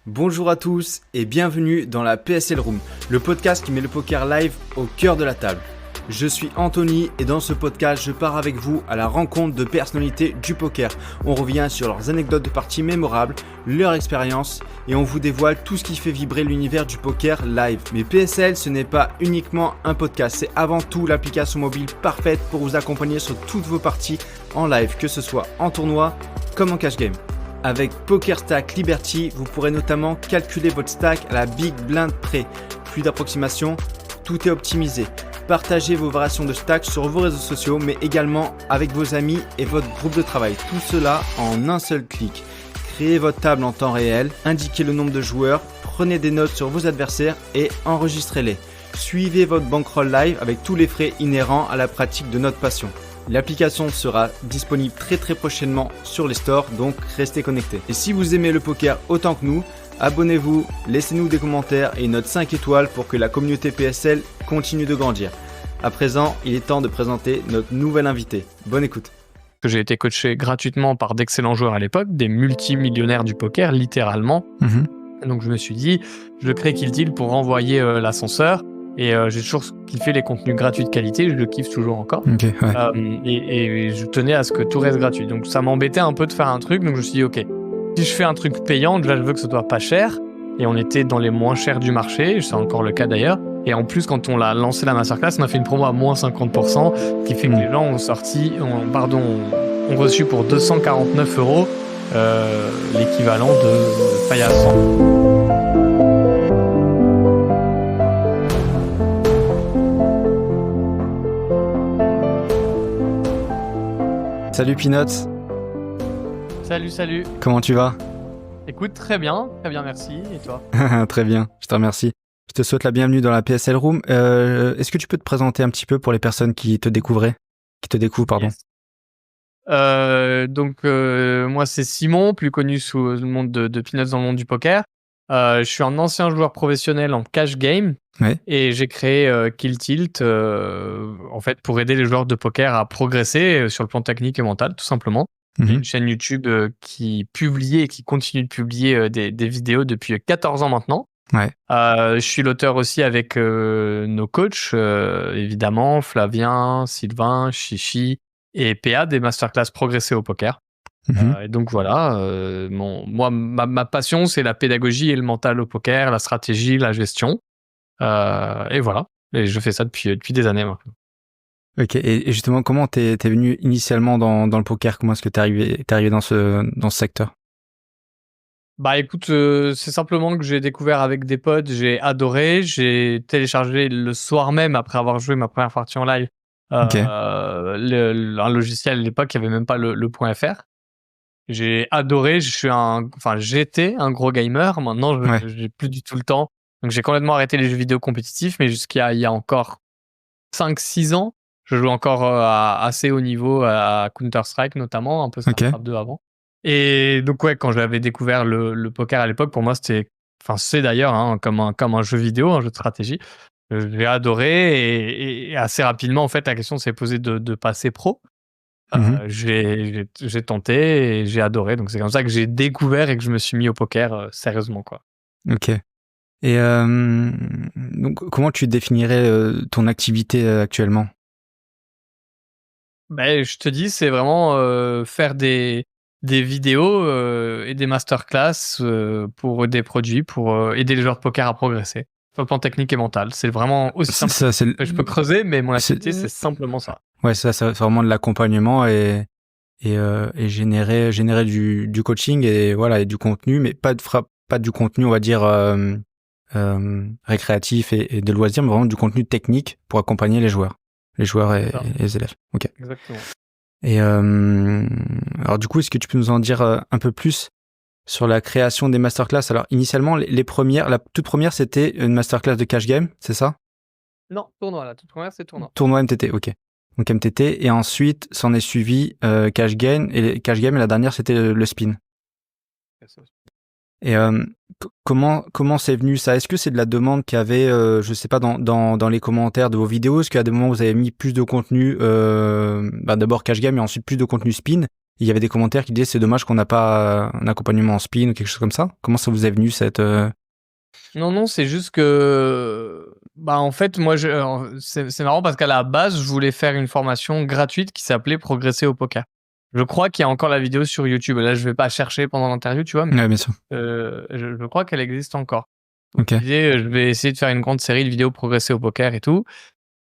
Bonjour à tous et bienvenue dans la PSL Room, le podcast qui met le poker live au cœur de la table. Je suis Anthony et dans ce podcast, je pars avec vous à la rencontre de personnalités du poker. On revient sur leurs anecdotes de parties mémorables, leur expérience et on vous dévoile tout ce qui fait vibrer l'univers du poker live. Mais PSL, ce n'est pas uniquement un podcast, c'est avant tout l'application mobile parfaite pour vous accompagner sur toutes vos parties en live, que ce soit en tournoi comme en cash game. Avec PokerStack Liberty, vous pourrez notamment calculer votre stack à la big blind près. Plus d'approximation, tout est optimisé. Partagez vos variations de stack sur vos réseaux sociaux, mais également avec vos amis et votre groupe de travail. Tout cela en un seul clic. Créez votre table en temps réel, indiquez le nombre de joueurs, prenez des notes sur vos adversaires et enregistrez-les. Suivez votre bankroll live avec tous les frais inhérents à la pratique de notre passion. L'application sera disponible très prochainement sur les stores, donc restez connectés. Et si vous aimez le poker autant que nous, abonnez-vous, laissez-nous des commentaires et une note 5 étoiles pour que la communauté PSL continue de grandir. À présent, il est temps de présenter notre nouvel invité. Bonne écoute. J'ai été coaché gratuitement par d'excellents joueurs à l'époque, des multimillionnaires du poker, littéralement. Donc je me suis dit, je crée Kill Tilt pour renvoyer l'ascenseur. Et j'ai toujours kiffé les contenus gratuits de qualité, je le kiffe toujours encore. Okay, ouais. Et je tenais à ce que tout reste gratuit. Donc ça m'embêtait un peu de faire un truc, donc je me suis dit, ok, si je fais un truc payant, déjà je veux que ce soit pas cher. Et on était dans les moins chers du marché, c'est encore le cas d'ailleurs. Et en plus, quand on a lancé la masterclass, on a fait une promo à moins 50%, ce qui fait que les gens ont reçu pour 249 € l'équivalent de paillasson. Salut Peanuts. Salut. Comment tu vas? Écoute, très bien, merci. Et toi? Très bien, je te remercie. Je te souhaite la bienvenue dans la PSL Room. Est-ce que tu peux te présenter un petit peu pour les personnes qui te découvrent, pardon. Yes. Moi c'est Simon, plus connu sous le monde de Peanuts dans le monde du poker. Je suis un ancien joueur professionnel en cash game. Ouais. Et j'ai créé Kill Tilt en fait pour aider les joueurs de poker à progresser sur le plan technique et mental, tout simplement. J'ai une chaîne YouTube qui publie et qui continue de publier des vidéos depuis 14 ans maintenant. Ouais. Je suis l'auteur aussi avec nos coachs, évidemment, Flavien, Sylvain, Chichi et PA des masterclass progresser au poker. Et donc voilà, ma passion, c'est la pédagogie et le mental au poker, la stratégie, la gestion. Et voilà, et je fais ça depuis des années maintenant. Ok, et justement, comment t'es venu initialement dans le poker? Comment est-ce que t'es arrivé dans ce secteur? Bah écoute, c'est simplement que j'ai découvert avec des potes, j'ai adoré, j'ai téléchargé le soir même après avoir joué ma première partie en live un logiciel à l'époque qui avait même pas le .fr. J'ai adoré, j'étais un gros gamer, maintenant j'ai plus du tout le temps. Donc j'ai complètement arrêté les jeux vidéo compétitifs, mais jusqu'à il y a encore 5-6 ans, je jouais encore à assez haut niveau à Counter-Strike notamment, un peu StarCraft 2 avant. Et donc quand j'avais découvert le poker à l'époque, pour moi c'est d'ailleurs comme un jeu vidéo, un jeu de stratégie. J'ai adoré et assez rapidement en fait la question s'est posée de passer pro. J'ai tenté et j'ai adoré, donc c'est comme ça que j'ai découvert et que je me suis mis au poker sérieusement quoi. Ok. Et donc comment tu définirais ton activité actuellement? Ben je te dis, c'est vraiment faire des vidéos et des masterclass pour des produits, pour aider les joueurs de poker à progresser sur le plan technique et mental. C'est vraiment aussi simple. Je peux creuser, mais mon activité, c'est simplement ça. Ouais, c'est vraiment de l'accompagnement et générer du coaching et voilà, et du contenu, mais pas du contenu, on va dire, récréatif et de loisirs, mais vraiment du contenu technique pour accompagner les joueurs et les élèves. Ok. Exactement. Et alors du coup, est-ce que tu peux nous en dire un peu plus sur la création des masterclass? Alors initialement, la toute première, c'était une masterclass de cash game, c'est ça? Non, tournoi. La toute première, c'est tournoi. Tournoi MTT, ok. Donc MTT, et ensuite s'en est suivi cash game, et la dernière, c'était le spin. Et comment c'est venu ça? Est-ce que c'est de la demande qu'il y avait, je sais pas, dans les commentaires de vos vidéos? Est-ce qu'à des moments vous avez mis plus de contenu, d'abord cash game et ensuite plus de contenu spin? il y avait des commentaires qui disaient c'est dommage qu'on n'a pas un accompagnement en spin ou quelque chose comme ça. Comment ça vous est venu cette Non, c'est juste que, en fait, moi, c'est marrant parce qu'à la base, je voulais faire une formation gratuite qui s'appelait Progresser au poker. Je crois qu'il y a encore la vidéo sur YouTube. Là, je vais pas chercher pendant l'interview, tu vois, mais Ouais, bien sûr. je crois qu'elle existe encore. Ok. Je disais, je vais essayer de faire une grande série de vidéos Progresser au poker et tout.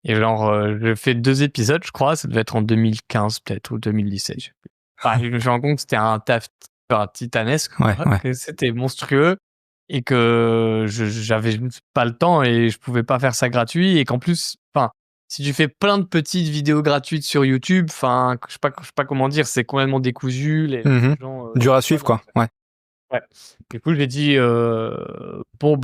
Et genre, j'ai fait 2 épisodes, je crois. Ça devait être en 2015 peut-être ou 2017. Je sais plus. Enfin, je me suis rendu compte que c'était un taf titanesque, quoi, Ouais. que c'était monstrueux et que j'avais pas le temps et je pouvais pas faire ça gratuit et qu'en plus, enfin, si tu fais plein de petites vidéos gratuites sur YouTube, enfin, je sais pas comment dire, c'est complètement décousu, les gens, Dur à suivre, quoi. Ouais. Ouais. Du coup, je lui ai dit, bon,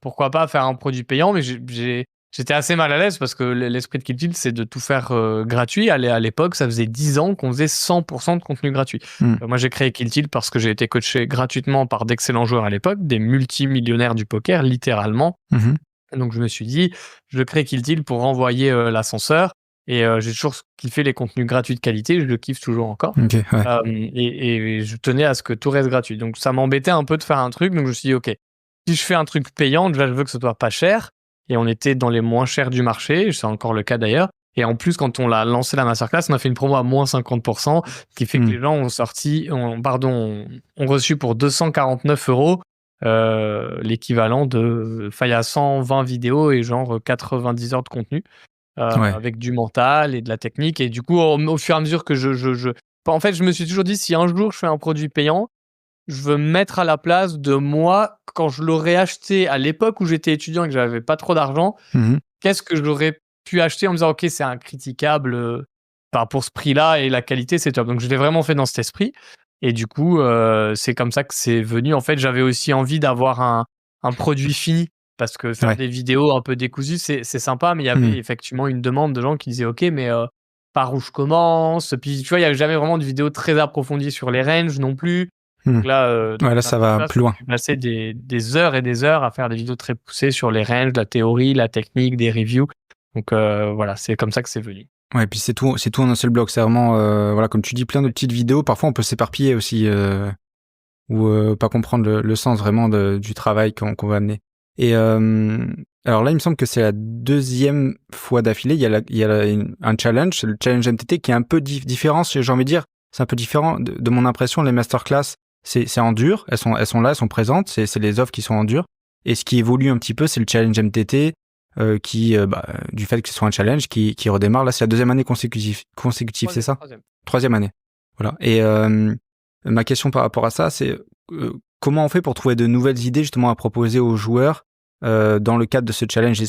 pourquoi pas faire un produit payant, mais j'étais assez mal à l'aise parce que l'esprit de Kill Tilt, c'est de tout faire gratuit. À l'époque, ça faisait 10 ans qu'on faisait 100% de contenu gratuit. Moi, j'ai créé Kill Tilt parce que j'ai été coaché gratuitement par d'excellents joueurs à l'époque, des multimillionnaires du poker, littéralement. Donc, je me suis dit, je crée Kill Tilt pour renvoyer l'ascenseur. Et j'ai toujours kiffé les contenus gratuits de qualité, je le kiffe toujours encore. Ok, ouais. Et je tenais à ce que tout reste gratuit. Donc ça m'embêtait un peu de faire un truc, donc je me suis dit, ok, si je fais un truc payant, déjà je veux que ce soit pas cher. Et on était dans les moins chers du marché, c'est encore le cas d'ailleurs. Et en plus, quand on l'a lancé la masterclass, on a fait une promo à moins 50%, ce qui fait que les gens ont reçu pour 249 euros l'équivalent de, il y a 120 vidéos et genre 90 heures de contenu. Avec du mental et de la technique. Et du coup, au fur et à mesure que en fait, je me suis toujours dit, si un jour je fais un produit payant, je veux me mettre à la place de moi quand je l'aurais acheté à l'époque où j'étais étudiant et que j'avais pas trop d'argent. Qu'est-ce que j'aurais pu acheter en me disant, ok, c'est incritiquable pour ce prix-là et la qualité, c'est top. Donc, je l'ai vraiment fait dans cet esprit. Et du coup, c'est comme ça que c'est venu. En fait, j'avais aussi envie d'avoir un produit fini. Parce que faire des vidéos un peu décousues, c'est sympa, mais il y avait effectivement une demande de gens qui disaient, ok, mais par où je commence? Puis tu vois, il n'y avait jamais vraiment de vidéos très approfondies sur les ranges non plus. Donc là, là, ça va plus loin. Je passais des heures et des heures à faire des vidéos très poussées sur les ranges, la théorie, la technique, des reviews. Donc voilà, c'est comme ça que c'est venu. Ouais, et puis c'est tout en un seul bloc. C'est vraiment, voilà, comme tu dis, plein de petites vidéos. Parfois, on peut s'éparpiller aussi ou pas comprendre le sens vraiment du travail qu'on va amener. Et alors là, il me semble que c'est la deuxième fois d'affilée. Il y a un challenge, le challenge MTT, qui est un peu différent. J'ai envie de dire, c'est un peu différent de mon impression. Les masterclass, c'est en dur. Elles sont là, elles sont présentes. C'est les offres qui sont en dur. Et ce qui évolue un petit peu, c'est le challenge MTT, qui, du fait que ce soit un challenge, qui redémarre. Là, c'est la deuxième année consécutive, c'est ça? Troisième année. Voilà. Et ma question par rapport à ça, c'est comment on fait pour trouver de nouvelles idées justement à proposer aux joueurs dans le cadre de ce challenge?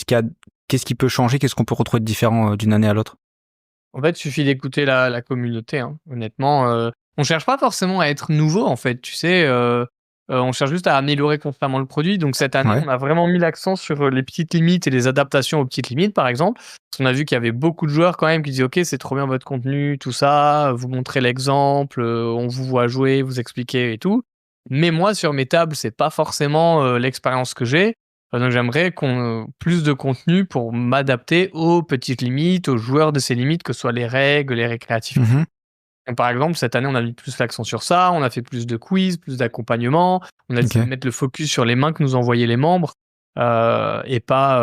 Qu'est-ce qui peut changer? Qu'est-ce qu'on peut retrouver de différent d'une année à l'autre? En fait, il suffit d'écouter la communauté, hein. Honnêtement, on cherche pas forcément à être nouveau, en fait. Tu sais, on cherche juste à améliorer constamment le produit. Donc cette année, on a vraiment mis l'accent sur les petites limites et les adaptations aux petites limites, par exemple. Parce qu'on a vu qu'il y avait beaucoup de joueurs quand même qui disaient, ok, c'est trop bien votre contenu, tout ça, vous montrez l'exemple, on vous voit jouer, vous expliquer et tout. Mais moi, sur mes tables, c'est pas forcément l'expérience que j'ai. Donc j'aimerais qu'on plus de contenu pour m'adapter aux petites limites, aux joueurs de ces limites, que ce soit les règles, les récréatifs. Donc, par exemple, cette année, on a mis plus l'accent sur ça, on a fait plus de quiz, plus d'accompagnement, on a essayé de mettre le focus sur les mains que nous envoyaient les membres, et pas...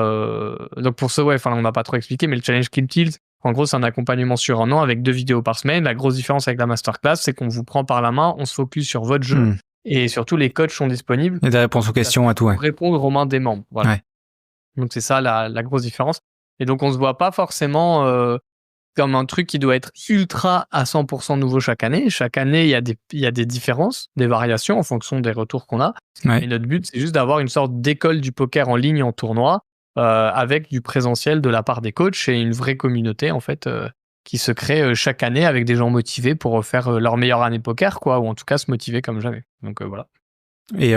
Donc pour ça, on n'a pas trop expliqué, mais le challenge Kill Tilt, en gros, c'est un accompagnement sur un an avec 2 vidéos par semaine. La grosse différence avec la masterclass, c'est qu'on vous prend par la main, on se focus sur votre jeu, et surtout les coachs sont disponibles. Et des réponses aux questions à tout, pour répondre aux mains des membres. Voilà. Donc c'est ça la grosse différence. Et donc on se voit pas forcément comme un truc qui doit être ultra à 100% nouveau chaque année. Chaque année, il y a des différences, des variations en fonction des retours qu'on a. Et notre but, c'est juste d'avoir une sorte d'école du poker en ligne en tournoi avec du présentiel de la part des coachs et une vraie communauté en fait qui se crée chaque année avec des gens motivés pour faire leur meilleure année poker, quoi, ou en tout cas se motiver comme jamais. Donc voilà. Et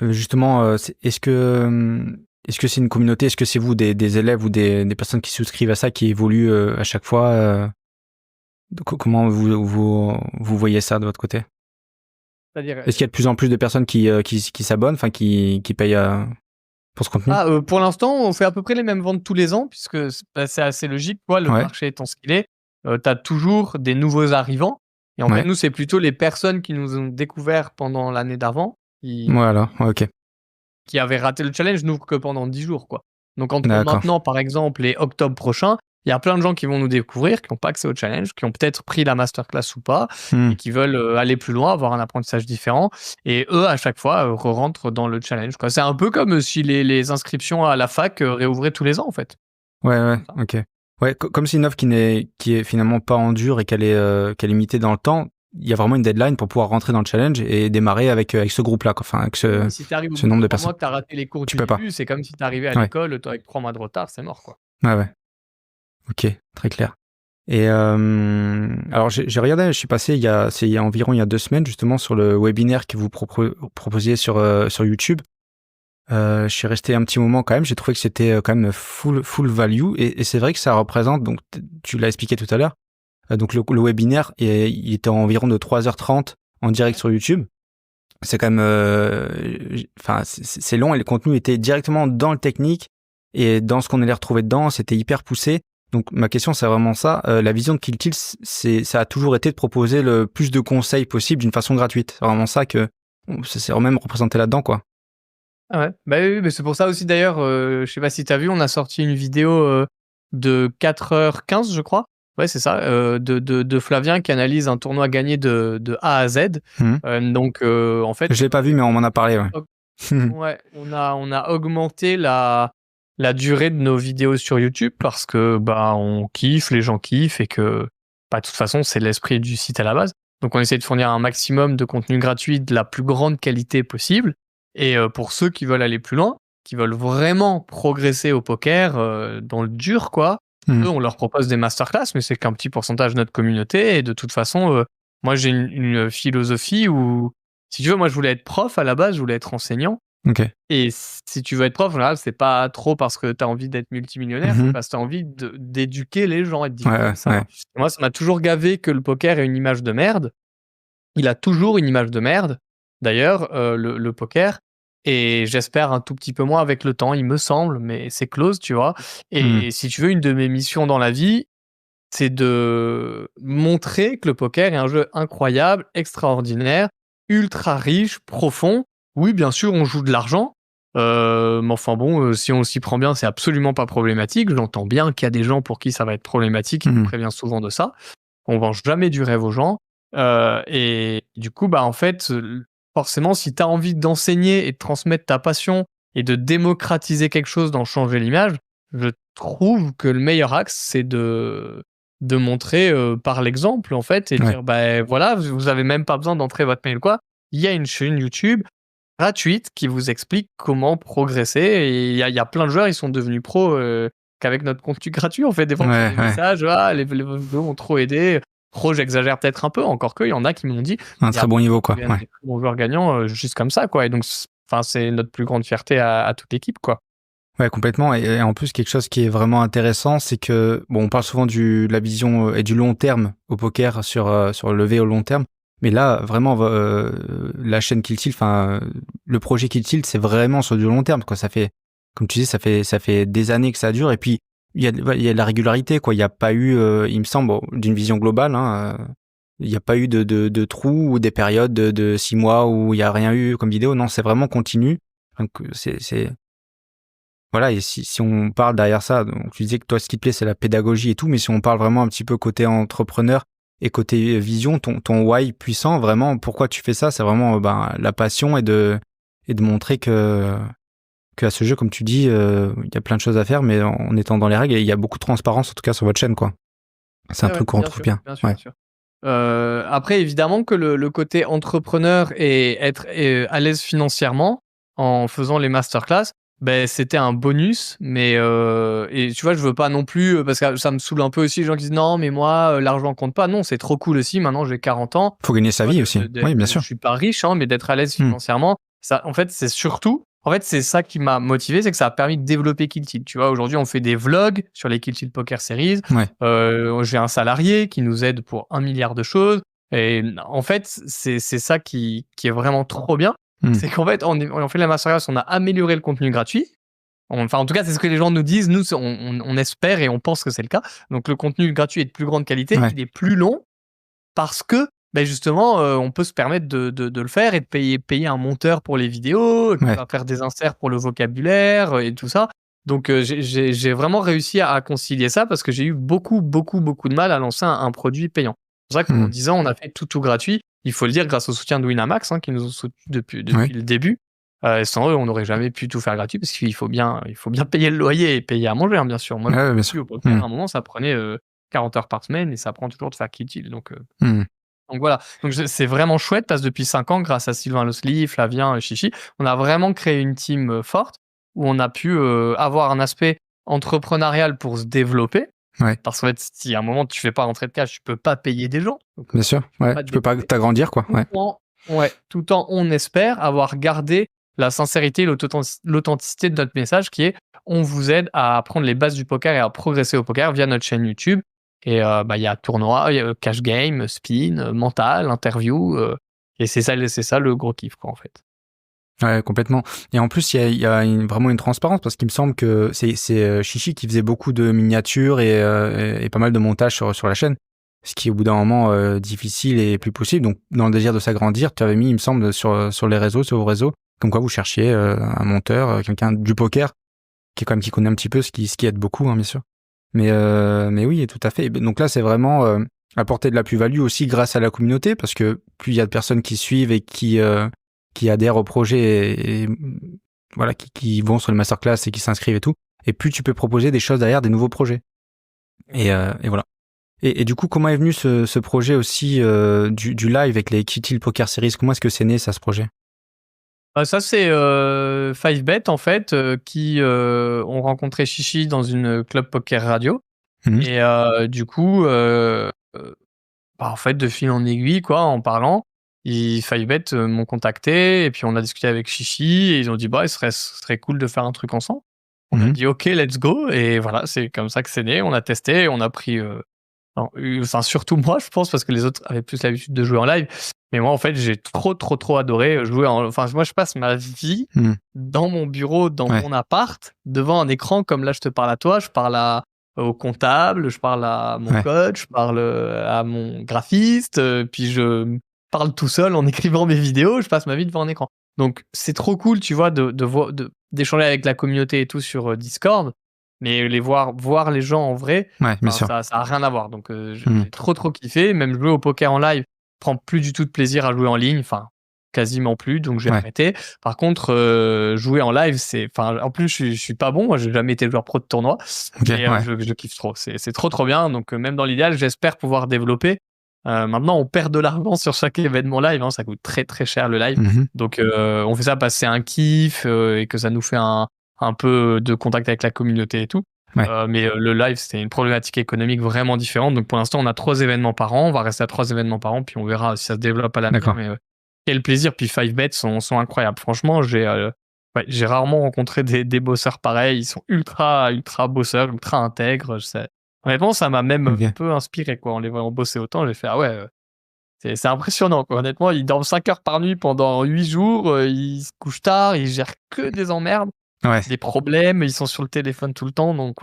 justement, est-ce que c'est une communauté? Est-ce que c'est vous, des élèves ou des personnes qui souscrivent à ça, qui évoluent à chaque fois comment vous voyez ça de votre côté? C'est-à-dire, est-ce qu'il y a de plus en plus de personnes qui s'abonnent, enfin qui payent pour ce contenu? Pour l'instant, on fait à peu près les mêmes ventes tous les ans, puisque c'est assez logique, quoi, le marché étant ce qu'il est. Tu as toujours des nouveaux arrivants. Et en fait, nous, c'est plutôt les personnes qui nous ont découvert pendant l'année d'avant Voilà, ok. qui avaient raté le challenge, nous, que pendant 10 jours, quoi. Donc, entre D'accord. maintenant, par exemple, et octobre prochain, il y a plein de gens qui vont nous découvrir, qui n'ont pas accès au challenge, qui ont peut-être pris la masterclass ou pas, et qui veulent aller plus loin, avoir un apprentissage différent. Et eux, à chaque fois, re-rentrent dans le challenge, quoi. C'est un peu comme si les inscriptions à la fac réouvraient tous les ans, en fait. Ouais, ok. Ouais, comme c'est une offre qui est finalement pas en dur et qu'elle est limitée dans le temps, il y a vraiment une deadline pour pouvoir rentrer dans le challenge et démarrer avec ce groupe-là, quoi. Enfin, avec Si tu arrives au ce bout nombre de 3 mois personnes. que tu as raté les cours Tu du peux pas. début, c'est comme si tu arrivais à Ouais. l'école, toi, avec 3 mois de retard, c'est mort, quoi. Ouais. Ok, très clair. Et alors j'ai regardé, je suis passé il y a environ 2 semaines justement sur le webinaire que vous proposiez sur YouTube. Je suis resté un petit moment quand même. J'ai trouvé que c'était quand même full value et c'est vrai que ça représente, donc tu l'as expliqué tout à l'heure. Donc le webinaire, il était environ de 3h30 en direct sur YouTube. C'est quand même, enfin c'est long et le contenu était directement dans le technique et dans ce qu'on allait retrouver dedans. C'était hyper poussé. Donc ma question c'est vraiment ça. La vision de Kiltil, ça a toujours été de proposer le plus de conseils possible d'une façon gratuite. C'est vraiment ça que ça s'est même représenté là-dedans, quoi. Ah ouais, bah oui, mais c'est pour ça aussi d'ailleurs, je sais pas si tu as vu, on a sorti une vidéo de 4h15, je crois. Ouais, c'est ça, de Flavien qui analyse un tournoi gagné de A à Z. Donc en fait, je l'ai pas vu, mais on m'en a parlé. Ouais. Ouais, on a augmenté la durée de nos vidéos sur YouTube parce que bah on kiffe, les gens kiffent et que bah, de toute façon c'est l'esprit du site à la base. Donc on essaie de fournir un maximum de contenu gratuit de la plus grande qualité possible. Et pour ceux qui veulent aller plus loin, qui veulent vraiment progresser au poker dans le dur, quoi, eux, on leur propose des masterclass, mais c'est qu'un petit pourcentage de notre communauté. Et de toute façon, moi, j'ai une philosophie où, si tu veux, moi, je voulais être prof à la base, je voulais être enseignant. Ok. Et si tu veux être prof, là, c'est pas trop parce que tu as envie d'être multimillionnaire, c'est parce que tu as envie d'éduquer les gens et de dire ça marche. Moi, ça m'a toujours gavé que le poker ait une image de merde. Il a toujours une image de merde, d'ailleurs, le poker. Et j'espère un tout petit peu moins avec le temps, il me semble, mais c'est close, tu vois. Et si tu veux, une de mes missions dans la vie, c'est de montrer que le poker est un jeu incroyable, extraordinaire, ultra riche, profond. Oui, bien sûr, on joue de l'argent. Mais enfin bon, si on s'y prend bien, c'est absolument pas problématique. J'entends bien qu'il y a des gens pour qui ça va être problématique, et on prévient souvent de ça. On vend jamais du rêve aux gens. Et du coup, bah en fait, forcément, si tu as envie d'enseigner et de transmettre ta passion et de démocratiser quelque chose, d'en changer l'image, je trouve que le meilleur axe, c'est de montrer par l'exemple, en fait, et dire, bah voilà, vous avez même pas besoin d'entrer votre mail, quoi. Il y a une chaîne YouTube gratuite qui vous explique comment progresser. Et il y a plein de joueurs, ils sont devenus pros qu'avec notre contenu gratuit. On fait des fois des messages, les vidéos m'ont trop aidé. Pro, j'exagère peut-être un peu, encore que il y en a qui m'ont dit un très bon niveau, quoi. Des très bons joueurs gagnants juste comme ça, quoi. Et donc, c'est notre plus grande fierté à toute l'équipe, quoi. Ouais, complètement. Et en plus, quelque chose qui est vraiment intéressant, c'est que, bon, on parle souvent de la vision et du long terme au poker sur le lever au long terme. Mais là, vraiment, la chaîne Kiltil, enfin, le projet Kiltil, c'est vraiment sur du long terme, quoi. Ça fait, comme tu dis, ça fait des années que ça dure. Et puis, il y a de la régularité, quoi. Il n'y a pas eu, il me semble, d'une vision globale, il n'y a pas eu de trous ou des périodes de 6 mois où il n'y a rien eu comme vidéo. Non, c'est vraiment continu. Donc, voilà, et si on parle derrière ça, donc tu disais que toi, ce qui te plaît, c'est la pédagogie et tout, mais si on parle vraiment un petit peu côté entrepreneur et côté vision, ton why puissant, vraiment, pourquoi tu fais ça, c'est vraiment la passion et de montrer que à ce jeu, comme tu dis, il y a plein de choses à faire, mais en étant dans les règles, et il y a beaucoup de transparence, en tout cas sur votre chaîne, quoi. C'est un truc qu'on retrouve bien. Bien sûr. Après, évidemment que le côté entrepreneur et être à l'aise financièrement en faisant les masterclass, ben c'était un bonus, mais et tu vois, je veux pas non plus parce que ça me saoule un peu aussi les gens qui disent non, mais moi l'argent compte pas. Non, c'est trop cool aussi. Maintenant, j'ai 40 ans. Faut gagner sa vie aussi. Oui, bien sûr. Je suis pas riche, mais d'être à l'aise financièrement, ça, en fait, c'est surtout. En fait, c'est ça qui m'a motivé, c'est que ça a permis de développer Kiltil. Tu vois, aujourd'hui, on fait des vlogs sur les Kiltil Poker Series. J'ai un salarié qui nous aide pour 1 milliard de choses. Et en fait, c'est ça qui est vraiment trop bien. C'est qu'en fait, on fait la masterclass, on a amélioré le contenu gratuit. Enfin, en tout cas, c'est ce que les gens nous disent. Nous, on espère et on pense que c'est le cas. Donc, le contenu gratuit est de plus grande qualité. Il est plus long parce que ben justement, on peut se permettre de le faire et de payer un monteur pour les vidéos, qui va faire des inserts pour le vocabulaire et tout ça. Donc, j'ai vraiment réussi à concilier ça parce que j'ai eu beaucoup de mal à lancer un produit payant. C'est pour ça qu'en 10 ans, on a fait tout gratuit. Il faut le dire, grâce au soutien de Winamax, qui nous ont soutenus depuis le début. Sans eux, on n'aurait jamais pu tout faire gratuit parce qu'il faut bien payer le loyer et payer à manger, bien sûr. Moi, bien sûr. au poker, à un moment, ça prenait 40 heures par semaine et ça prend toujours de faire Kill Tilt. Donc voilà. Donc c'est vraiment chouette parce que depuis 5 ans, grâce à Sylvain Losli, Flavien, Chichi, on a vraiment créé une team forte où on a pu avoir un aspect entrepreneurial pour se développer. Parce qu'en fait, si à un moment tu fais pas rentrer de cash, tu peux pas payer des gens. Donc, bien sûr. Tu peux pas t'agrandir, quoi. Tout en on espère avoir gardé la sincérité et l'authenticité de notre message qui est on vous aide à apprendre les bases du poker et à progresser au poker via notre chaîne YouTube. Et il y a tournoi, y a cash game, spin, mental, interview. Et c'est ça le gros kiff, quoi, en fait. Ouais, complètement. Et en plus, il y a vraiment une transparence parce qu'il me semble que c'est Chichi qui faisait beaucoup de miniatures et pas mal de montage sur la chaîne. Ce qui, au bout d'un moment, difficile et plus possible. Donc, dans le désir de s'agrandir, tu avais mis, il me semble, sur les réseaux, sur vos réseaux, comme quoi vous cherchiez un monteur, quelqu'un du poker, qui connaît un petit peu, ce qui aide beaucoup, bien sûr. Mais oui, tout à fait. Donc là, c'est vraiment apporter de la plus-value aussi grâce à la communauté, parce que plus il y a de personnes qui suivent et qui adhèrent au projet et voilà, qui vont sur le masterclass et qui s'inscrivent et tout, et plus tu peux proposer des choses derrière, des nouveaux projets. Et voilà. Et du coup, comment est venu ce projet aussi du live avec les Kill Tilt Poker Series? Comment est-ce que c'est né, ça, ce projet? Ça, c'est 5bet, en fait, qui ont rencontré Chichi dans une club poker radio. Et du coup, en fait, de fil en aiguille, quoi, en parlant, 5bet m'ont contacté et puis on a discuté avec Chichi et ils ont dit ce serait cool de faire un truc ensemble. On a dit OK, let's go, et voilà, c'est comme ça que c'est né. On a testé, on a pris surtout moi, je pense, parce que les autres avaient plus l'habitude de jouer en live. Mais moi, en fait, j'ai trop adoré jouer moi, je passe ma vie dans mon bureau, dans mon appart, devant un écran, comme là, je te parle à toi, je parle au comptable, je parle à mon coach, je parle à mon graphiste, puis je parle tout seul en écrivant mes vidéos, je passe ma vie devant un écran. Donc, c'est trop cool, tu vois, d'échanger avec la communauté et tout sur Discord. Mais voir les gens en vrai, ça a rien à voir. Donc, j'ai trop kiffé. Même jouer au poker en live, je prends plus du tout de plaisir à jouer en ligne. Enfin, quasiment plus. Donc, j'ai arrêté. Par contre, jouer en live, en plus, je suis pas bon. Moi, j'ai jamais été joueur pro de tournoi. Mais je kiffe trop. C'est trop bien. Donc, même dans l'idéal, j'espère pouvoir développer. Maintenant, on perd de l'argent sur chaque événement live. Ça coûte très cher le live. Donc, on fait ça passer un kiff et que ça nous fait un peu de contact avec la communauté et tout. Mais le live, c'est une problématique économique vraiment différente. Donc, pour l'instant, on a 3 événements par an. On va rester à 3 événements par an, puis on verra si ça se développe à l'avenir. Mais quel plaisir. Puis 5bet sont incroyables. Franchement, j'ai rarement rencontré des bosseurs pareils. Ils sont ultra bosseurs, ultra intègres. Honnêtement, ça m'a même un peu inspiré, quoi. En les voyant bosser autant, j'ai fait c'est impressionnant, quoi. Honnêtement, ils dorment 5 heures par nuit pendant 8 jours. Ils se couchent tard. Ils gèrent que des emmerdes. Des problèmes, ils sont sur le téléphone tout le temps. Donc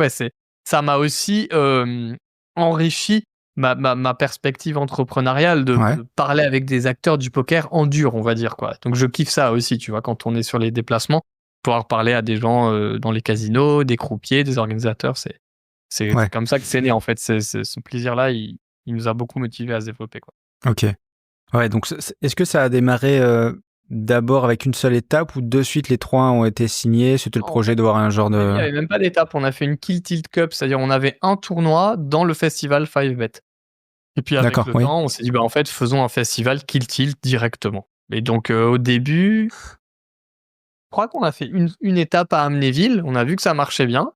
ça m'a aussi enrichi ma perspective entrepreneuriale de parler avec des acteurs du poker en dur, on va dire, quoi. Donc je kiffe ça aussi, tu vois, quand on est sur les déplacements, pouvoir parler à des gens dans les casinos, des croupiers, des organisateurs, c'est comme ça que c'est né, en fait. Ce plaisir-là, il nous a beaucoup motivés à se développer, quoi. Ok. Ouais, donc est-ce que ça a démarré d'abord avec une seule étape ou de suite les 3 ont été signés? C'était le projet d'avoir un genre de... Il n'y avait même pas d'étape. On a fait une Kill Tilt Cup, c'est-à-dire on avait un tournoi dans le festival 5bet. Et puis avec le temps, on s'est dit, en fait, faisons un festival Kill Tilt directement. Et donc au début, je crois qu'on a fait une étape à Amnéville. On a vu que ça marchait bien.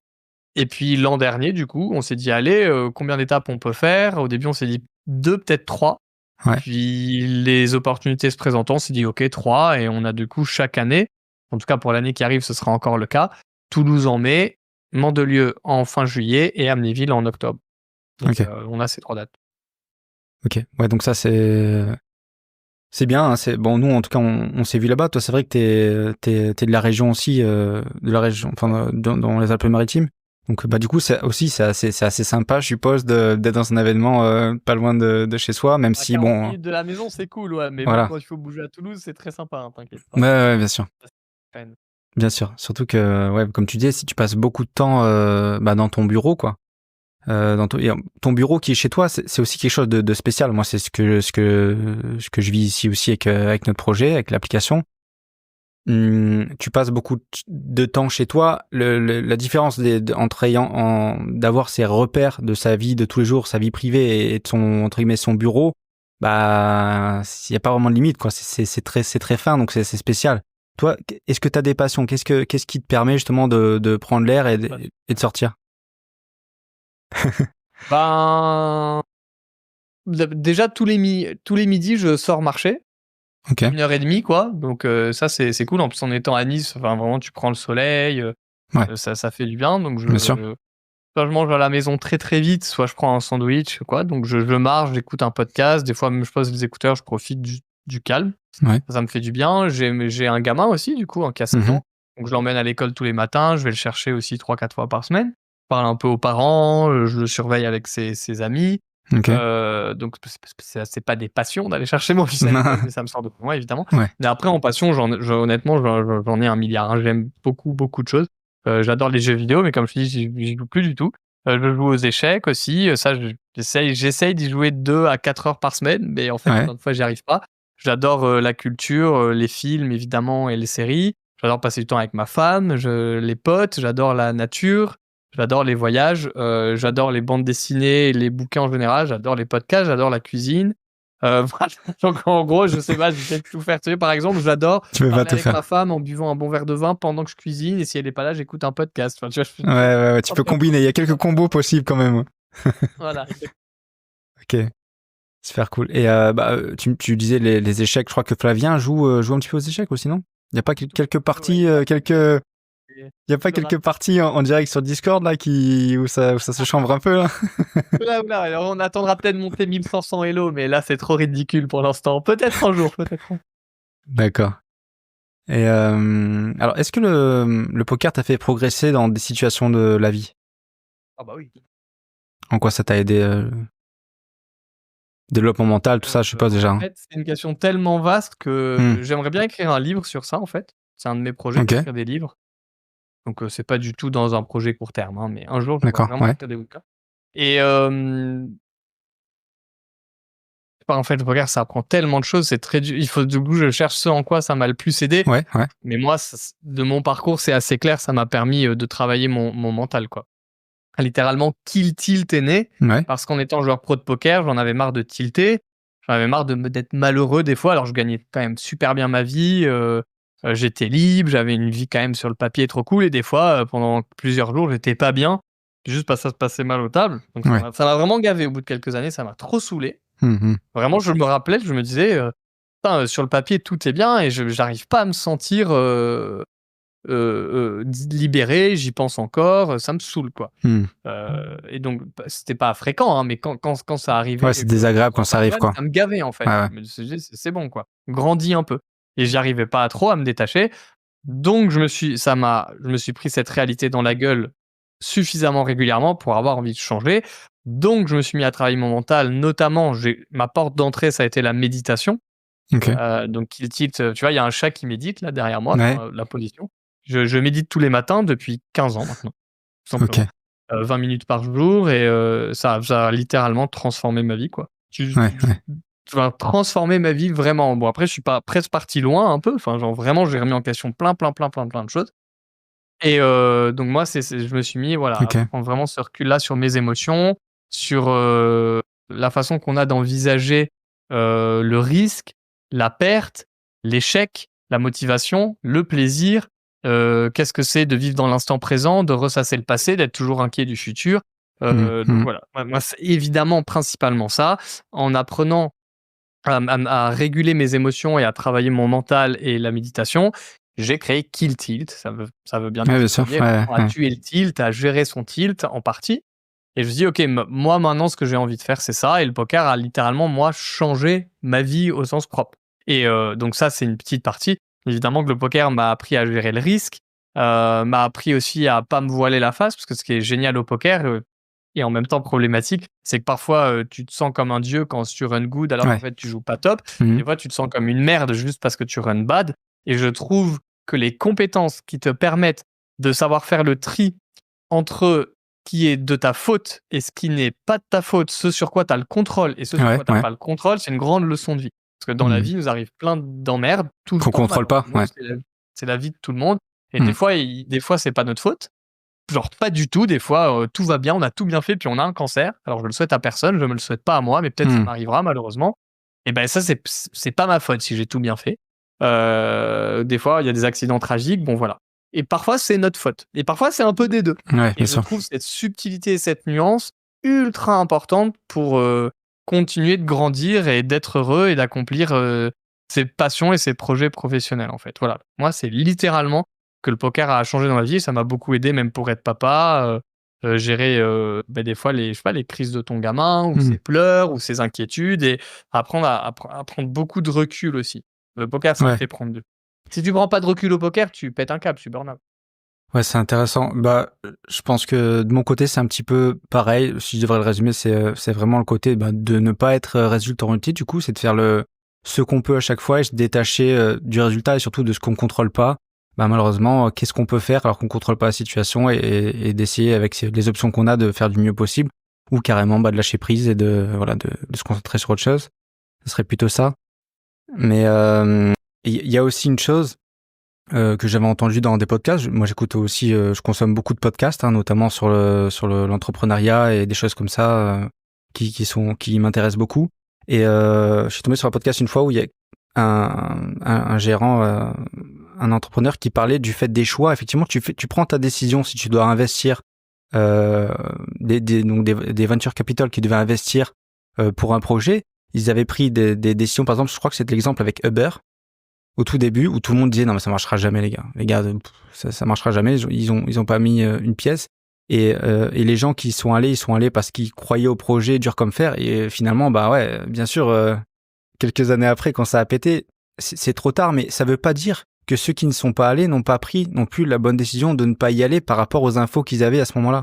Et puis l'an dernier, du coup, on s'est dit, allez, combien d'étapes on peut faire? Au début, on s'est dit 2, peut-être 3. Puis les opportunités se présentant, on s'est dit OK, 3, et on a du coup chaque année, en tout cas pour l'année qui arrive, ce sera encore le cas, Toulouse en mai, Mandelieu en fin juillet et Amnéville en octobre. Donc on a ces 3 dates. Ok, ouais, donc ça c'est bien, c'est bon. Nous en tout cas on s'est vu là-bas. Toi c'est vrai que t'es de la région aussi, de la région, enfin dans les Alpes-Maritimes. Donc bah du coup c'est assez sympa, je suppose, d'être dans un événement pas loin de chez soi, même À si 40 bon, minutes de la maison, c'est cool, ouais, mais bon, voilà. quand il faut bouger à Toulouse, c'est très sympa, hein, t'inquiète Ouais, pas. ouais, bien sûr. Ça, c'est fun. Bien sûr. Surtout que, ouais, comme tu disais, si tu passes beaucoup de temps bah, dans ton bureau, quoi. Et ton bureau qui est chez toi, c'est aussi quelque chose de spécial. Moi, c'est ce que je vis ici aussi avec notre projet, avec l'application. Tu passes beaucoup de temps chez toi. La différence entre d'avoir ses repères de sa vie de tous les jours, sa vie privée et de son, entre guillemets, son bureau, bah, il n'y a pas vraiment de limite, quoi. C'est très fin, donc c'est spécial. Toi, est-ce que tu as des passions? Qu'est-ce qui te permet justement de prendre l'air Bah, et de sortir? ben, déjà tous les midis, je sors marcher. Ok. 1 heure et demie, quoi, donc ça, c'est cool. En plus, en étant à Nice, enfin, vraiment, tu prends le soleil, Ouais, ça fait du bien, donc bien sûr. soit je mange à la maison très, très vite, soit je prends un sandwich, quoi, donc je marche, j'écoute un podcast. Des fois, même, je pose les écouteurs, je profite du calme. Ouais. Ça me fait du bien. J'ai un gamin aussi, du coup, qui a 7 Mhm. ans, donc je l'emmène à l'école tous les matins. Je vais le chercher aussi 3-4 fois par semaine. Je parle un peu aux parents, je le surveille avec ses amis. Ok. Donc c'est pas des passions d'aller chercher mon fils à l'école, mais ça me sort de moi, évidemment. Ouais. Mais après, en passion, honnêtement, j'en ai un milliard, hein. J'aime beaucoup, beaucoup de choses. J'adore les jeux vidéo, mais comme je te dis, j'y joue plus du tout. Je joue aux échecs aussi. Ça, j'essaye d'y jouer 2 à 4 heures par semaine, mais en fait, Ouais. plein de fois, j'y arrive pas. J'adore la culture, les films, évidemment, et les séries. J'adore passer du temps avec ma femme, les potes, j'adore la nature. J'adore les voyages, j'adore les bandes dessinées, les bouquins en général, j'adore les podcasts, j'adore la cuisine. Voilà, donc en gros, je sais pas, je vais peut-être tout faire. Tu sais, par exemple, j'adore Tu peux pas parler tout avec ma faire. femme en buvant un bon verre de vin pendant que je cuisine, et si elle est pas là, j'écoute un podcast. Enfin, tu vois, Ouais, ouais, ouais. Tu hop, peux hop, combiner. Il y a quelques combos possibles quand même. voilà, exact. Ok. Super cool. Et bah, tu disais les échecs. Je crois que Flavien joue un petit peu aux échecs aussi, non? Il y a pas Tout quelques petit peu, ouais, parties, il y a pas le quelques rap. parties en direct sur Discord là où ça se chambre un peu là? Oula, oula, alors on attendra peut-être monter 1500 Elo, mais là, c'est trop ridicule pour l'instant. Peut-être un jour, peut-être. D'accord. Et alors, est-ce que le poker t'a fait progresser dans des situations de la vie? Ah bah oui. En quoi ça t'a aidé développement mental, tout ça, je suppose déjà, En hein? fait, c'est une question tellement vaste que Hmm. j'aimerais bien écrire un livre sur ça, en fait. C'est un de mes projets Ok, d'écrire des livres. Donc, c'est pas du tout dans un projet court terme, hein, mais un jour, j'aimerais d'accord, vraiment ouais. écrire des bouquins. Et je sais pas, en fait, le poker, ça apprend tellement de choses, c'est très dur. Il faut, du coup, je cherche ce en quoi ça m'a le plus aidé. Ouais, ouais. Mais moi, de mon parcours, c'est assez clair, ça m'a permis de travailler mon mental, quoi. Littéralement, Kill Tilt est né Ouais. parce qu'en étant joueur pro de poker, j'en avais marre de tilter. J'en avais marre d'être malheureux des fois. Alors, je gagnais quand même super bien ma vie. J'étais libre, j'avais une vie quand même sur le papier trop cool. Et des fois, pendant plusieurs jours, j'étais pas bien, juste parce que ça se passait mal aux tables. Donc, Ouais. ça m'a vraiment gavé au bout de quelques années. Ça m'a trop saoulé. Mhm. Vraiment, je me rappelais, je me disais, putain, sur le papier, tout est bien et j'arrive pas à me sentir libéré. J'y pense encore, ça me saoule, quoi. Hmm. Et donc, c'était pas fréquent, hein, mais quand ça arrivait Ouais, et c'est que désagréable ça quand se ça passait arrive, mal, quoi. ça me gavait, en fait. Ouais, ouais. Je me disais: C'est bon, quoi. Grandis un peu. Et j'y arrivais pas trop à me détacher. Donc je me suis pris cette réalité dans la gueule suffisamment régulièrement pour avoir envie de changer. Donc je me suis mis à travailler mon mental, notamment ma porte d'entrée, ça a été la méditation. Ok. Donc Kill Tilt, tu vois, il y a un chat qui médite là derrière moi, Ouais. dans la position. Je médite tous les matins depuis 15 ans maintenant, tout Ok. simplement. 20 minutes par jour, et ça a littéralement transformé ma vie, quoi. Ouais, ouais. Enfin, transformer ma vie vraiment. Bon, après, je suis pas presque parti loin un peu, enfin, genre vraiment, j'ai remis en question plein, plein, plein, plein, plein de choses. Et donc moi, je me suis mis, voilà, à Ok. prendre vraiment ce recul-là sur mes émotions, sur la façon qu'on a d'envisager le risque, la perte, l'échec, la motivation, le plaisir. Qu'est-ce que c'est de vivre dans l'instant présent, de ressasser le passé, d'être toujours inquiet du futur. Donc Mhm. voilà, moi, c'est évidemment principalement ça. En apprenant à réguler mes émotions et à travailler mon mental et la méditation, j'ai créé Kill Tilt. Ça veut bien Ouais, dire bien ce que ça sûr. veut dire. Ouais, À ouais. tuer le tilt, à gérer son tilt en partie. Et je me suis dit, OK, moi maintenant, ce que j'ai envie de faire, c'est ça. Et le poker a littéralement, moi, changé ma vie au sens propre. Et donc ça, c'est une petite partie. Évidemment que le poker m'a appris à gérer le risque, m'a appris aussi à pas me voiler la face, parce que ce qui est génial au poker, et en même temps problématique, c'est que parfois, tu te sens comme un dieu quand tu run good, alors qu'en fait, tu joues pas top. Des fois, tu te sens comme une merde juste parce que tu run bad. Et je trouve que les compétences qui te permettent de savoir faire le tri entre ce qui est de ta faute et ce qui n'est pas de ta faute, ce sur quoi tu as le contrôle et ce sur quoi tu n'as pas le contrôle, c'est une grande leçon de vie. Parce que dans la vie, il nous arrive plein d'emmerdes tout le temps. Qu'on contrôle pas. C'est la vie de tout le monde. Et des fois, c'est pas notre faute. Genre pas du tout. Des fois, tout va bien, on a tout bien fait, puis on a un cancer. Alors je le souhaite à personne, je me le souhaite pas à moi, mais peut-être ça m'arrivera malheureusement. Et ben ça, c'est pas ma faute si j'ai tout bien fait. Des fois, il y a des accidents tragiques. Bon voilà. Et parfois, c'est notre faute. Et parfois, c'est un peu des deux. Et je trouve cette subtilité et cette nuance ultra importante pour continuer de grandir et d'être heureux et d'accomplir ses passions et ses projets professionnels, en fait. Voilà. Moi, c'est littéralement que le poker a changé dans ma vie et ça m'a beaucoup aidé, même pour être papa, gérer des fois les crises de ton gamin, ou ses pleurs, ou ses inquiétudes, et apprendre à prendre beaucoup de recul aussi. Le poker, ça me fait prendre de... Si tu prends pas de recul au poker, tu pètes un câble, tu burn out. Ouais, c'est intéressant. Je pense que de mon côté, c'est un petit peu pareil. Si je devrais le résumer, c'est vraiment le côté de ne pas être résultat orienté. Du coup, c'est de faire ce qu'on peut à chaque fois et se détacher du résultat et surtout de ce qu'on contrôle pas. Malheureusement, qu'est-ce qu'on peut faire alors qu'on contrôle pas la situation, et d'essayer avec les options qu'on a de faire du mieux possible, ou carrément de lâcher prise et de se concentrer sur autre chose. Ce serait plutôt ça. Mais il y a aussi une chose que j'avais entendu dans des podcasts. Moi, j'écoute aussi, je consomme beaucoup de podcasts, notamment sur l'entrepreneuriat et des choses comme ça qui m'intéressent beaucoup. Et je suis tombé sur un podcast une fois où il y a un gérant, un entrepreneur qui parlait du fait des choix. Effectivement, tu prends ta décision si tu dois investir des venture capital qui devaient investir pour un projet. Ils avaient pris des décisions. Par exemple, je crois que c'était l'exemple avec Uber au tout début, où tout le monde disait non mais ça marchera jamais, les gars, ça marchera jamais. Ils ont pas mis une pièce. Et les gens qui sont allés, ils sont allés parce qu'ils croyaient au projet dur comme fer. Et finalement, bien sûr, quelques années après, quand ça a pété, c'est trop tard. Mais ça veut pas dire que ceux qui ne sont pas allés n'ont pas pris non plus la bonne décision de ne pas y aller par rapport aux infos qu'ils avaient à ce moment-là.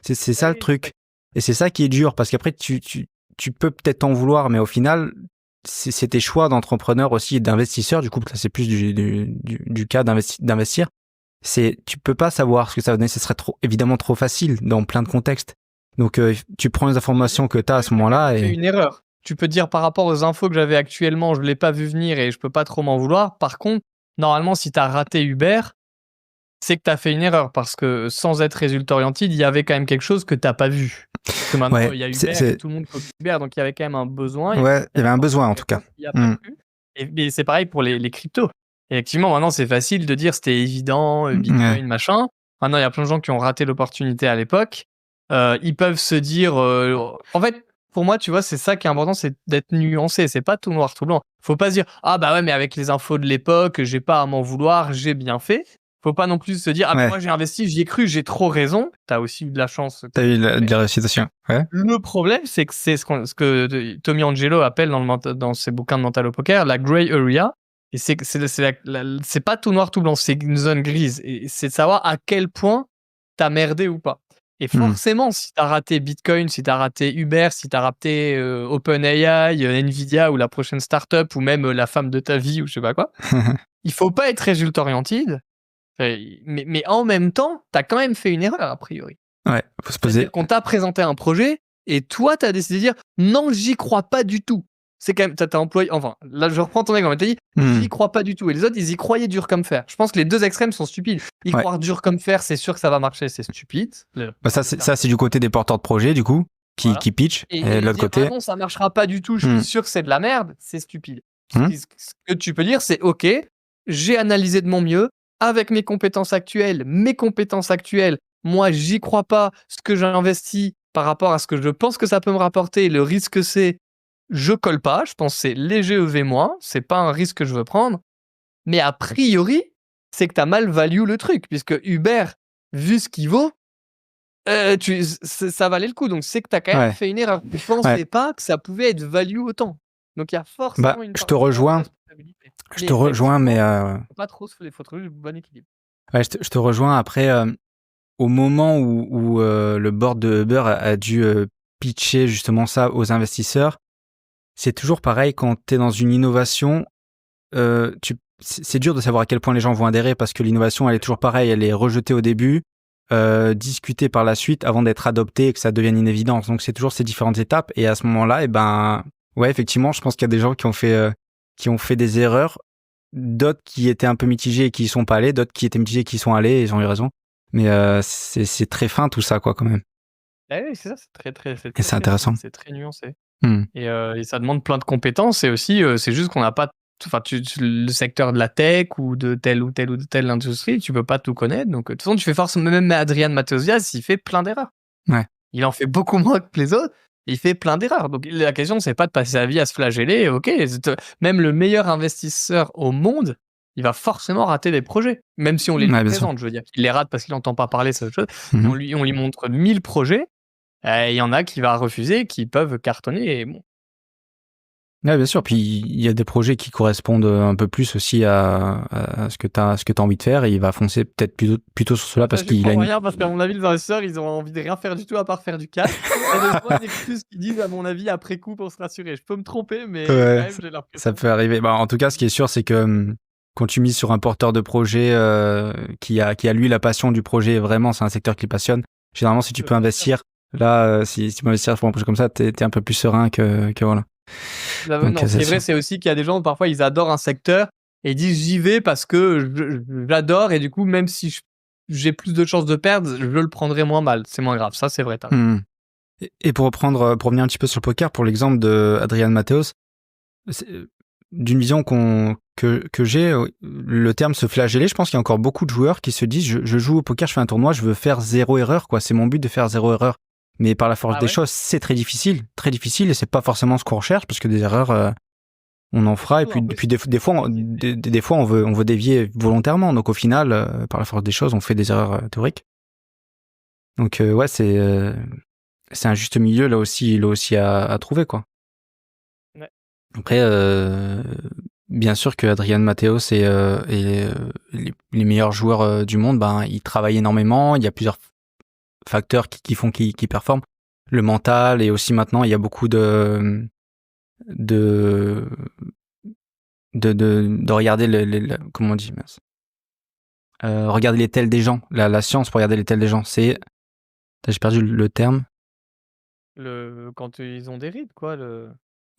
C'est ça le truc. Et c'est ça qui est dur, parce qu'après tu peux peut-être t'en vouloir, mais au final, c'est tes choix d'entrepreneur aussi et d'investisseur. Du coup, ça c'est plus du cas d'investir. Tu peux pas savoir ce que ça va donner. Ce serait évidemment trop facile dans plein de contextes. Donc tu prends les informations que tu as à ce moment-là et... C'est une erreur. Tu peux dire par rapport aux infos que j'avais actuellement, je l'ai pas vu venir et je peux pas trop m'en vouloir. Par contre, normalement, si tu as raté Uber, c'est que tu as fait une erreur, parce que sans être résultat orienté, il y avait quand même quelque chose que tu n'as pas vu. Parce que maintenant, il y a Uber et tout le monde copie Uber, donc il y avait quand même un besoin. Il y avait un besoin en tout cas. Et c'est pareil pour les cryptos. Effectivement, maintenant, c'est facile de dire c'était évident, Bitcoin, machin. Maintenant, il y a plein de gens qui ont raté l'opportunité à l'époque. Ils peuvent se dire... En fait, pour moi, tu vois, c'est ça qui est important, c'est d'être nuancé. C'est pas tout noir, tout blanc. Faut pas se dire « Ah bah ouais, mais avec les infos de l'époque, j'ai pas à m'en vouloir, j'ai bien fait. » Faut pas non plus se dire « Ah bah moi, j'ai investi, j'y ai cru, j'ai trop raison. » T'as aussi eu de la chance. T'as eu de la réussite. Ouais. Le problème, c'est que c'est ce que Tommy Angelo appelle dans ses bouquins de mental au poker la gray area. Et c'est pas tout noir, tout blanc, c'est une zone grise. Et c'est de savoir à quel point t'as merdé ou pas. Et forcément, si t'as raté Bitcoin, si t'as raté Uber, si t'as raté OpenAI, Nvidia, ou la prochaine startup, ou même la femme de ta vie, ou je sais pas quoi, il faut pas être résultat oriented. Mais en même temps, t'as quand même fait une erreur, a priori. Ouais, faut se poser. Qu'on t'a présenté un projet, et toi, t'as décidé de dire non, j'y crois pas du tout. C'est quand même, t'as employé, enfin, là, je reprends ton exemple, t'as dit, j'y crois pas du tout. Et les autres, ils y croyaient dur comme fer. Je pense que les deux extrêmes sont stupides. Y croire dur comme fer, c'est sûr que ça va marcher, c'est stupide. Ça, c'est du côté des porteurs de projet, du coup, qui pitch. Et de l'autre côté. Ah non, ça marchera pas du tout, je suis sûr que c'est de la merde, c'est stupide. Ce que tu peux dire, c'est ok, j'ai analysé de mon mieux, avec mes compétences actuelles, moi, j'y crois pas. Ce que j'ai investi par rapport à ce que je pense que ça peut me rapporter, le risque c'est, je colle pas. Je pense que c'est léger EV-, c'est pas un risque que je veux prendre. Mais a priori, c'est que t'as mal value le truc, puisque Uber, vu ce qu'il vaut, ça valait le coup. Donc c'est que t'as quand même fait une erreur. Je pensais pas que ça pouvait être value autant. Donc il y a forcément une... Je te rejoins, mais... Faut pas trop se faire, faut trouver le bon équilibre. Ouais, je te rejoins. Après, au moment où le board de Uber a dû pitcher justement ça aux investisseurs, c'est toujours pareil quand tu es dans une innovation. C'est dur de savoir à quel point les gens vont adhérer parce que l'innovation, elle est toujours pareille. Elle est rejetée au début, discutée par la suite avant d'être adoptée et que ça devienne une évidence. Donc, c'est toujours ces différentes étapes. Et à ce moment-là, ouais, effectivement, je pense qu'il y a des gens qui ont fait des erreurs, d'autres qui étaient un peu mitigés et qui y sont pas allés, d'autres qui étaient mitigés et qui y sont allés et ils ont eu raison. Mais c'est très fin tout ça, quoi, quand même. Ah oui, c'est ça, c'est Et très, c'est très fin, intéressant. c'est très nuancé. Hmm. Et ça demande plein de compétences et aussi, c'est juste qu'on n'a pas enfin le secteur de la tech ou de telle ou telle ou de telle industrie, tu peux pas tout connaître. Donc, de toute façon, tu fais forcément même Adrian Mateusias, il fait plein d'erreurs. Ouais. Il en fait beaucoup moins que les autres, il fait plein d'erreurs. Donc, la question, c'est pas de passer sa vie à se flageller. OK, même le meilleur investisseur au monde, il va forcément rater des projets, même si on les lui Ouais, bien sûr. présente, je veux dire. Il les rate parce qu'il n'entend pas parler, c'est autre chose. Mhm. On lui montre 1000 projets, il y en a qui va refuser, qui peuvent cartonner et bon. Ouais, bien sûr. Puis il y a des projets qui correspondent un peu plus aussi à ce que t'as envie de faire et il va foncer peut-être plutôt sur cela parce Je qu'il a comprends une. rien parce qu'à mon avis, les investisseurs, ils ont envie de rien faire du tout à part faire du cash. Il y a des fois une excuse qu'ils disent, à mon avis, après coup pour se rassurer. Je peux me tromper, mais quand Ouais, même, j'ai ça l'impression. peut arriver. Bah, en tout cas, ce qui est sûr, c'est que quand tu mises sur un porteur de projet qui a lui la passion du projet, vraiment, c'est un secteur qui le passionne. Généralement, si tu peux investir, là, si tu peux investir pour un projet comme ça, t'es un peu plus serein que voilà. Donc, Non, ce qui est vrai, c'est aussi qu'il y a des gens, parfois, ils adorent un secteur et ils disent j'y vais parce que j'adore et du coup, même si j'ai plus de chances de perdre, je le prendrai moins mal. C'est moins grave. Ça, c'est vrai. Et pour revenir un petit peu sur le poker, pour l'exemple de Adrian Mateos, d'une vision que j'ai, le terme se flageller, je pense qu'il y a encore beaucoup de joueurs qui se disent je joue au poker, je fais un tournoi, je veux faire 0 erreur, quoi. C'est mon but de faire 0 erreur. Mais par la force des choses, c'est très difficile, et c'est pas forcément ce qu'on recherche parce que des erreurs, on en fera. Et puis des fois, on veut dévier volontairement. Donc au final, par la force des choses, on fait des erreurs théoriques. Donc ouais, c'est un juste milieu là aussi à trouver, quoi. Ouais. Après, bien sûr que Adrian Mateos et les meilleurs joueurs du monde, ils travaillent énormément. Il y a plusieurs facteurs qui font qu'ils performent. Le mental et aussi maintenant, il y a beaucoup de regarder comment on dit, mince. Regarder les tels des gens, la science pour regarder les tels des gens. J'ai perdu le terme. Quand ils ont des rides, quoi.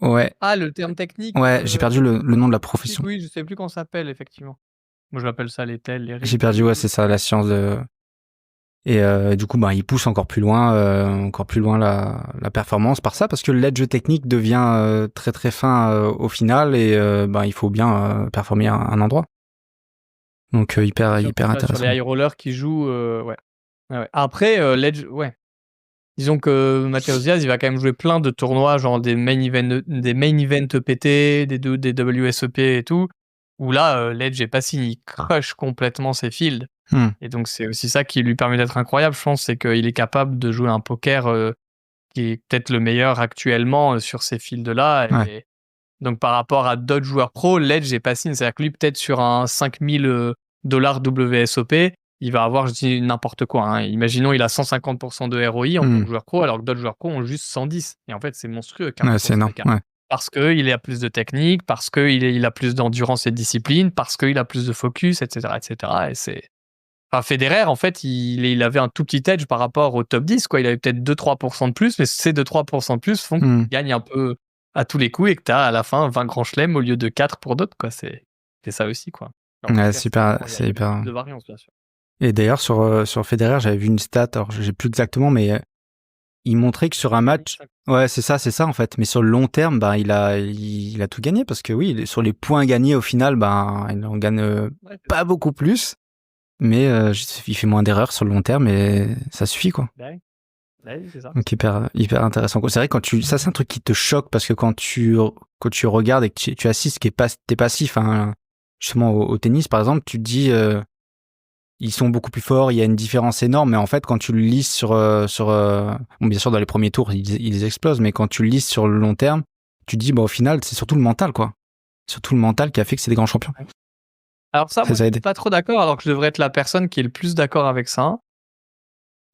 Ouais. Ah, le terme technique. Ouais, j'ai perdu le nom de la profession. Oui, je sais plus comment ça s'appelle, effectivement. Moi, je l'appelle ça les tels, les rides. J'ai perdu, ouais, c'est ça, la science de. Et du coup, il pousse encore plus loin la performance par ça, parce que l'edge technique devient très très fin au final, et il faut bien performer à un endroit. Donc hyper intéressant. Sur les high rollers qui jouent, ouais. Après, l'edge, ouais. Disons que Mateusz Diaz, il va quand même jouer plein de tournois, genre des main events EPT, des WSEP et tout, où là, l'edge est pas si, il crush complètement ses fields. Et donc, c'est aussi ça qui lui permet d'être incroyable, je pense, c'est qu'il est capable de jouer un poker qui est peut-être le meilleur actuellement sur ces fields-là. Ouais. Et donc, par rapport à d'autres joueurs pro, l'edge est pas si, c'est-à-dire que lui, peut-être sur un $5000 WSOP, il va avoir, je dis n'importe quoi, hein. Imaginons, il a 150% de ROI en tant que joueur pro, alors que d'autres joueurs pro ont juste 110. Et en fait, c'est monstrueux. C'est énorme. Ouais. Parce qu'il a plus de technique, parce qu'il a plus d'endurance et de discipline, parce qu'il a plus de focus, etc. etc. Et c'est. Enfin, Federer, en fait, il avait un tout petit edge par rapport au top 10, quoi. Il avait peut-être 2-3% de plus, mais ces 2-3% de plus font qu'il gagne un peu à tous les coups et que tu as à la fin 20 grands chelems au lieu de 4 pour d'autres, quoi. C'est ça aussi, quoi. Alors, ouais, c'est hyper. De variance, bien sûr. Et d'ailleurs, sur Federer, j'avais vu une stat, alors j'ai plus exactement, mais il montrait que sur un match, ouais, c'est ça en fait. Mais sur le long terme, il a tout gagné parce que oui, sur les points gagnés au final, il en gagne pas beaucoup plus, mais il fait moins d'erreurs sur le long terme et ça suffit, quoi. C'est ça. Donc hyper intéressant. C'est vrai ça c'est un truc qui te choque parce que quand tu regardes et que tu assistes, t'es passif, hein, justement au tennis par exemple, tu te dis ils sont beaucoup plus forts, il y a une différence énorme, mais en fait, quand tu le lises bon, bien sûr, dans les premiers tours, ils explosent, mais quand tu le lises sur le long terme, tu te dis, au final, c'est surtout le mental, quoi. Surtout le mental qui a fait que c'est des grands champions. Alors ça, moi, Ça a je aidé. suis pas trop d'accord, alors que je devrais être la personne qui est le plus d'accord avec ça.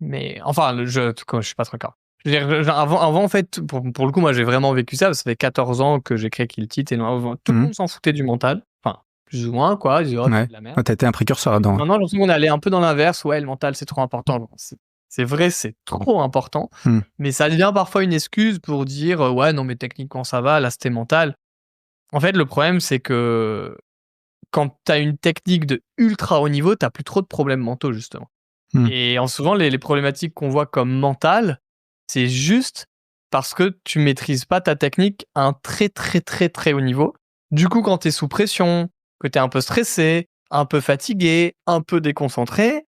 Mais enfin, en tout cas, je suis pas trop d'accord. Je veux dire, genre, avant en fait, pour le coup, moi, j'ai vraiment vécu ça. Ça fait 14 ans que j'ai créé Kill It et avant, tout le Mmh. monde s'en foutait du mental. Enfin, plus ou moins, quoi. Ils disaient: «Oh, c'est Ouais. de la merde». Ouais, tu été un précurseur là-dedans, ouais. Maintenant, j'ai l'impression qu'on est allé un peu dans l'inverse. Ouais, le mental, c'est trop important. Bon, c'est vrai, c'est trop important, Mmh. mais ça devient parfois une excuse pour dire: «Ouais, non, mais techniquement, ça va, là, c'était mental». En fait, le problème, c'est que quand tu as une technique de ultra haut niveau, tu as plus trop de problèmes mentaux, justement. Mmh. Et en souvent, les problématiques qu'on voit comme mentales, c'est juste parce que tu maîtrises pas ta technique à un très, très, très, très haut niveau. Du coup, quand tu es sous pression, que tu es un peu stressé, un peu fatigué, un peu déconcentré,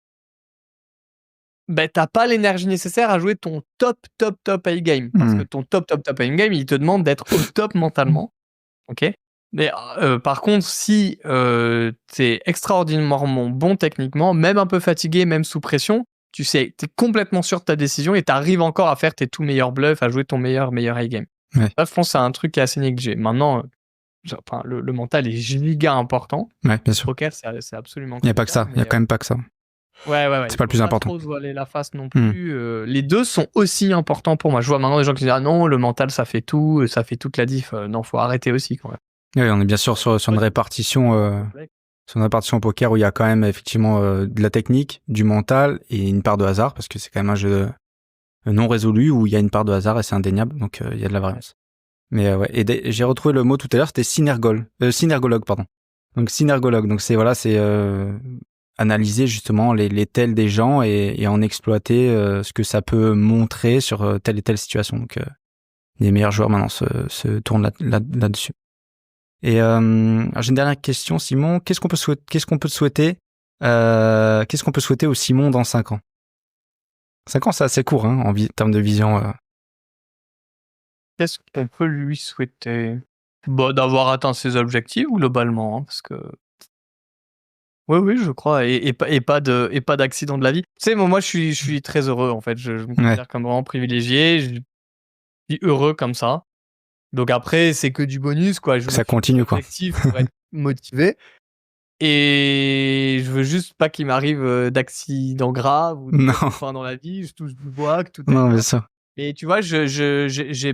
ben, tu pas l'énergie nécessaire à jouer ton top, top, top high game. Parce que Mmh. ton top, top, top high game, il te demande d'être au top mentalement. OK? Mais, par contre, si, tu es extraordinairement bon techniquement, même un peu fatigué, même sous pression, tu sais, tu es complètement sûr de ta décision et tu arrives encore à faire tes tout meilleurs bluffs, à jouer ton meilleur high game. Ouais. Ça, je pense, c'est un truc qui est assez négligé. Maintenant, enfin, le mental est giga important. Ouais, bien Le sûr. poker, c'est absolument Il y a pas que crucial, ça, il y a mais, quand même pas que ça. ouais, C'est il pas le faut plus pas important. trop se voiler la face non Mmh. plus, les 2 sont aussi importants pour moi. Je vois maintenant des gens qui disent: «Ah non, le mental, ça fait tout, ça fait toute la diff». Non, faut arrêter aussi quand même. Oui, on est bien sûr sur une répartition, au poker où il y a quand même effectivement de la technique, du mental et une part de hasard parce que c'est quand même un jeu non résolu où il y a une part de hasard et c'est indéniable, donc il y a de la variance. Mais ouais, et j'ai retrouvé le mot tout à l'heure, c'était synergologue, pardon. Donc synergologue, donc c'est voilà, c'est analyser justement les tels des gens et en exploiter ce que ça peut montrer sur telle et telle situation. Donc les meilleurs joueurs maintenant se tournent là-dessus. Et alors j'ai une dernière question, Simon. Qu'est-ce qu'on peut te souhaiter qu'est-ce qu'on peut souhaiter au Simon dans 5 ans? 5 ans, c'est assez court, hein, en termes de vision. Qu'est-ce qu'on peut lui souhaiter? Bah, d'avoir atteint ses objectifs globalement, hein, parce que oui, oui, je crois et pas d'accident de la vie. Tu sais, moi, je suis très heureux, en fait. Je me Ouais, considère comme vraiment privilégié. Je suis heureux comme ça. Donc après, c'est que du bonus, quoi. Je me ça fixe des continue, quoi. objectifs pour être motivé et je veux juste pas qu'il m'arrive, d'accident grave ou de mettre Non, fin dans la vie. Je touche du bois, que tout aille non, bien bien. sûr. Et tu vois, j'ai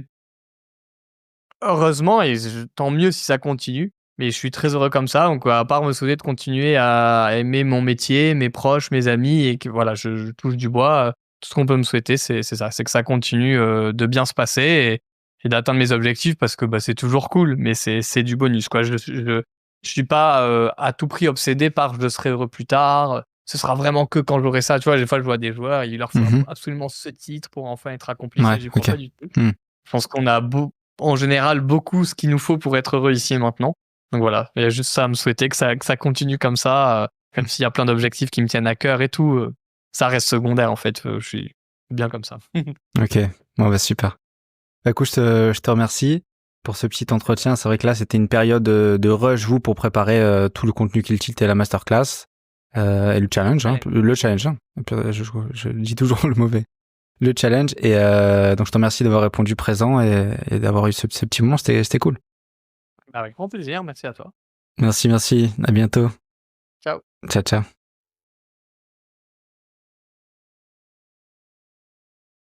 heureusement et tant mieux si ça continue, mais je suis très heureux comme ça, donc à part me souhaiter de continuer à aimer mon métier, mes proches, mes amis et que voilà, je touche du bois, tout ce qu'on peut me souhaiter, c'est ça, c'est que ça continue, de bien se passer et d'atteindre mes objectifs parce que, bah, c'est toujours cool, mais c'est du bonus, quoi. Je suis pas, à tout prix obsédé par: «Je serai heureux plus tard, ce sera vraiment que quand j'aurai ça». Tu vois? Des fois, je vois des joueurs, il leur faut Mmh. absolument ce titre pour enfin être accompli, ça, Ouais, j'y crois OK. pas du tout. Mmh. Je pense qu'on a en général beaucoup ce qu'il nous faut pour être heureux ici et maintenant. Donc voilà, il y a juste ça à me souhaiter, que ça continue comme ça, même s'il y a plein d'objectifs qui me tiennent à cœur et tout, ça reste secondaire en fait, je suis bien comme ça. OK. Bon, bah, super. Bah, écoute, je te remercie pour ce petit entretien. C'est vrai que là, c'était une période de rush, vous, pour préparer tout le contenu Kill Tilt et la masterclass et le challenge, hein, Ouais. le challenge. Hein. Je dis toujours le mauvais. Le challenge. Et donc, je te remercie d'avoir répondu présent et d'avoir eu ce petit moment. C'était cool. Avec grand plaisir, merci à toi. Merci, merci. À bientôt. Ciao. Ciao, ciao.